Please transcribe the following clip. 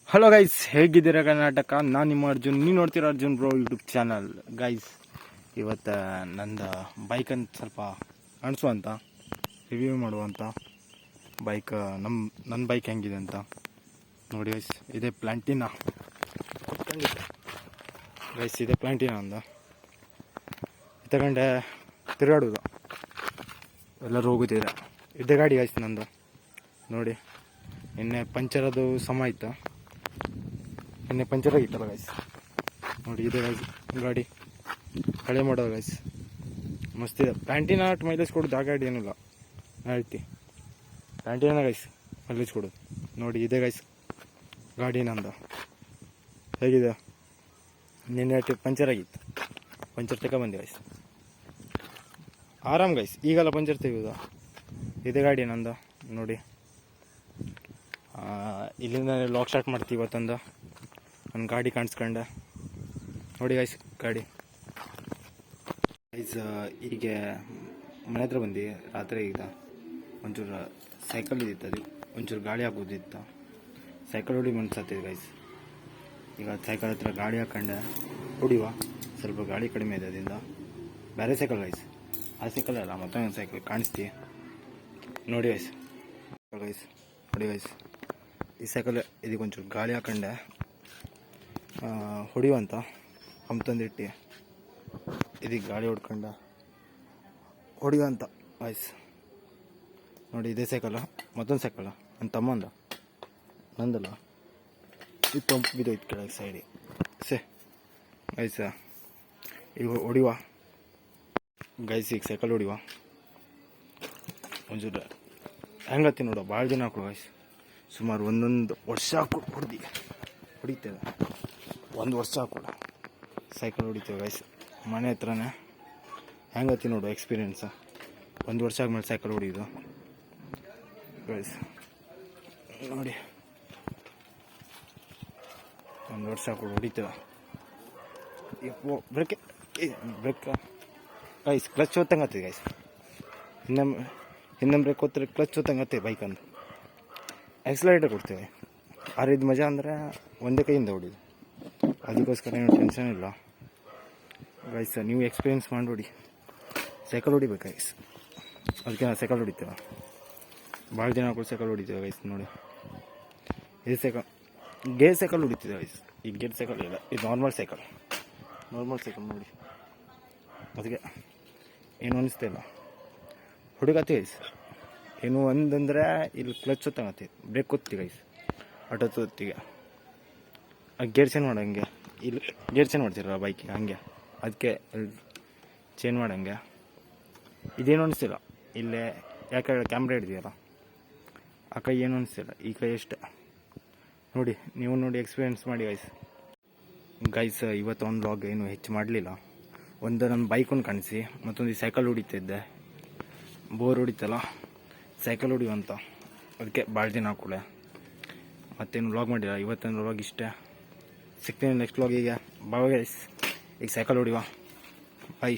Hello guys, ಹೇಗಿದ್ದೀರಾ ಕರ್ನಾಟಕ? ನಾನು ನಿಮ್ಮ ಅರ್ಜುನ್, ನೀವು ನೋಡ್ತೀರಾ Arjun bro YouTube channel. Guys, ಇವತ್ತು ನಂದು ಬೈಕನ್ನು ಸ್ವಲ್ಪ ಕಾಣಿಸುವಂತ ರಿವ್ಯೂ ಮಾಡುವಂಥ ಬೈಕ್. ನನ್ನ ಬೈಕ್ ಹೆಂಗಿದೆ ಅಂತ ನೋಡಿ ಗೈಸ್. ಇದೇ ಪ್ಲಾಂಟಿನಾ ಗೈಸ್, ಇದೇ ಪ್ಲಾಂಟಿನಾ ಅಂದ ತಗೊಂಡೆ ತಿರುಗಾಡೋದು, ಎಲ್ಲರೂ ಹೋಗುತ್ತಿದೆ. ಇದೇ ಗಾಡಿ ಗೈಸ್ ನಂದು. ನೋಡಿ, ನಿನ್ನೆ ಪಂಚರದು ಸಮ ಇತ್ತು, ನಿನ್ನೆ ಪಂಚರ್ ಆಗಿತ್ತಲ್ಲ ಗೈಸ್. ನೋಡಿ ಇದೆ ಗೈಸ್ ಗಾಡಿ, ಹಳೆ ಮಾಡೋದು ಗೈಸ್. ಮಸ್ತಿದೆ. ಪ್ಯಾಂಟಿನ ಮೈಲೇಜ್ ಕೊಡೋದು, ಆ ಗಾಡಿ ಏನಿಲ್ಲ. ಹೇಳ್ತಿ ಪ್ಯಾಂಟಿನ ಗೈಸ್ ಮೈಲೇಜ್ ಕೊಡೋದು. ನೋಡಿ ಇದೆ ಗೈಸ್ ಗಾಡಿ ನಂದು. ಹೇಗಿದೆ? ನಿನ್ನೆ ಪಂಚರ್ ಆಗಿತ್ತು, ಪಂಚರ್ ತಗೊಬಂದೆ ಗೈಸ್. ಆರಾಮ್ ಗೈಸ್, ಈಗೆಲ್ಲ ಪಂಚರ್ ತೆಗೆಯೋದು. ಇದೆ ಗಾಡಿ ನಂದು. ನೋಡಿ, ಇಲ್ಲಿಂದ ಲಾಕ್ ಸ್ಟಾರ್ಟ್ ಮಾಡ್ತೀವಿ ಇವತ್ತೊಂದು. ನನ್ನ ಗಾಡಿ ಕಾಣಿಸ್ಕೊಂಡೆ ನೋಡಿ ಗೈಸ್ ಗಾಡಿ. ಗೈಸ್, ಹೀಗೆ ಮನೆ ಹತ್ರ ಬಂದು ರಾತ್ರಿ ಈಗ ಒಂಚೂರು ಸೈಕಲ್ ಇದ್ದಿತ್ತು, ಅದು ಒಂಚೂರು ಗಾಳಿ ಹಾಕೋದಿತ್ತು. ಸೈಕಲ್ ಹೊಡಿ ಮನ್ಸತ್ತಿದೆ ಗೈಸ್. ಈಗ ಸೈಕಲ್ ಹತ್ರ ಗಾಡಿ ಹಾಕೊಂಡೆ ಹೊಡಿವ, ಸ್ವಲ್ಪ ಗಾಳಿ ಕಡಿಮೆ ಇದೆ ಅದರಿಂದ. ಬೇರೆ ಸೈಕಲ್ ಗೈಸ್, ಆ ಸೈಕಲ್ ಅಲ್ಲ, ಮತ್ತೊಂದು ಸೈಕಲ್ ಕಾಣಿಸ್ತೀವಿ ನೋಡಿ ಗೈಸ್. ಗೈಸ್ ನೋಡಿ ಗೈಸ್, ಈ ಸೈಕಲ್ ಇದಕ್ಕೆ ಒಂಚೂರು ಗಾಳಿ ಹಾಕೊಂಡೆ ಹೊಡಿಯುವಂತ ತಂದಿಟ್ಟು ಇದಕ್ಕೆ ಗಾಳಿ ಹೊಡ್ಕೊಂಡ ಹೊಡಿಯುವಂತ ಗೈಸ್. ನೋಡಿ ಇದೇ ಸೈಕಲ್ಲ, ಮತ್ತೊಂದು ಸೈಕಲ್ಲ ನನ್ನ ತಮ್ಮಂದ, ನಂದಲ್ಲ. ಈ ಪಂಪ್ ಬಿದ್ದೋಯ್ತು ಕೆಳಗೆ ಸೈಡಿಗೆ ಗೈಸ. ಈಗ ಹೊಡಿವ ಗೈಸ್, ಈಗ ಸೈಕಲ್ ಹೊಡಿವ ಒಂಚೂರು ಹೆಂಗತ್ತಿ ನೋಡುವ. ಭಾಳ ದಿನ ಹಾಕೊಡು ಗೈಸ್, ಸುಮಾರು ಒಂದೊಂದು ವರ್ಷ ಹೊಡಿತೇವೆ. 1 ವರ್ಷ ಹಾಕೊಡ ಸೈಕಲ್ ಹೊಡಿತೇವೆ ಗೈಸ್. ಮನೆ ಹತ್ರನೇ. ಹೆಂಗತ್ತಿ ನೋಡು ಎಕ್ಸ್ಪೀರಿಯೆನ್ಸ್. 1 ವರ್ಷ ಆದ್ಮೇಲೆ ಸೈಕಲ್ ಹೊಡಿಯೋದು ಗೈಸ್. ನೋಡಿ 1 ವರ್ಷ ಹಾಕೊಡು ಹೊಡಿತೇವೆ. ಬ್ರೇಕ್ ಗೈಸ್, ಕ್ಲಚ್ ಹೊತ್ತಂಗತ್ತೆ ಗೈಸ್. ಇನ್ನೊಂದು ಬ್ರೇಕ್ ಹೊತ್ತರೆ ಕ್ಲಚ್ ಹೊತ್ತಂಗತ್ತೆ ಬೈಕಂದು. ಆಕ್ಸಿಲೇಟರ್ ಕೊಡ್ತೇವೆ. ಆರಿದ ಮಜಾ ಅಂದರೆ ಒಂದೇ ಕೈಯಿಂದ ಹೊಡಿದು, ಅದಕ್ಕೋಸ್ಕರ ಏನು ಟೆನ್ಷನ್ ಇಲ್ಲ ಗೈಸ್. ನೀವು ಎಕ್ಸ್ಪೀರಿಯೆನ್ಸ್ ಮಾಡಿಬಿಡಿ, ಸೈಕಲ್ ಹೊಡಿಬೇಕು ಗೈಸ್. ಅದಕ್ಕೆ ನಾವು ಸೈಕಲ್ ಹೊಡಿತೇವೆ. ಭಾಳ ದಿನ ಹಾಕೊಂಡು ಸೈಕಲ್ ಹೊಡಿತೇವೆ ಗೈಸ್. ನೋಡಿ ಇದು ಸೈಕಲ್, ಗೇರ್ ಸೈಕಲ್ ಹೊಡಿತಿದ್ದೇವೆ ಗೈಸ್. ಈ ಗೇರ್ ಸೈಕಲ್ ಇಲ್ಲ, ಇದು ನಾರ್ಮಲ್ ಸೈಕಲ್ ನೋಡಿ. ಅದಕ್ಕೆ ಏನು ಅನಿಸ್ತಾ ಇಲ್ಲ, ಹುಡುಗತ್ತೆ ಗೈಸ್. ಏನು ಒಂದಂದ್ರೆ ಇಲ್ಲಿ ಕ್ಲಚ್ ಹೊತ್ತಂಗತ್ತೆ, ಬ್ರೇಕ್ ಹೊತ್ತಿ ಗೈಸ್. ಆಟೋ ಹೊತ್ತಿಗೆ ಗೇರ್ ಚೇಂಜ್ ಮಾಡಂಗೆ, ಇಲ್ಲಿ ಗೇರ್ ಚೇಂಜ್ ಮಾಡ್ತಿರಲ್ಲ ಬೈಕಿಗೆ, ಹಂಗೆ ಅದಕ್ಕೆ ಚೇಂಜ್ ಮಾಡಂಗೆ. ಇದೇನು ಅನಿಸ್ತಿಲ್ಲ ಇಲ್ಲೇ, ಯಾಕೆ ಕ್ಯಾಮ್ರಾ ಹಿಡಿದೆಯಲ್ಲ, ಆ ಕೈ ಏನು ಅನಿಸ್ತಿಲ್ಲ, ಈ ಕೈ ಅಷ್ಟೇ. ನೋಡಿ, ನೀವು ನೋಡಿ ಎಕ್ಸ್ಪೀರಿಯೆನ್ಸ್ ಮಾಡಿ ಗೈಸ್. ಇವತ್ತು ಒಂದು ವ್ಲಾಗ್ ಏನು ಹೆಚ್ಚು ಮಾಡಲಿಲ್ಲ. ಒಂದು ನನ್ನ ಬೈಕನ್ನು ಕಾಣಿಸಿ, ಮತ್ತೊಂದು ಈ ಸೈಕಲ್ ಹೊಡಿತಿದ್ದೆ. ಬೋರ್ ಹೊಡಿತಲ್ಲ, ಸೈಕಲ್ ಹೊಡಿಯುವಂತ, ಅದಕ್ಕೆ ಭಾಳ ದಿನ ಹಾಕೊಳೆ. ಮತ್ತೇನು ವ್ಲಾಗ್ ಮಾಡಿಲ್ಲ ಇವತ್ತೊಂದು ವ್ಲಾಗ್ ಇಷ್ಟೇ. ಸಿಗ್ತೀನಿ ನೆಕ್ಸ್ಟ್ ವ್ಲಾಗಿಗೆ. Bye guys. ಈಗ ಸೈಕಲ್ ಹೊಡಿವ, ಬಾಯ್.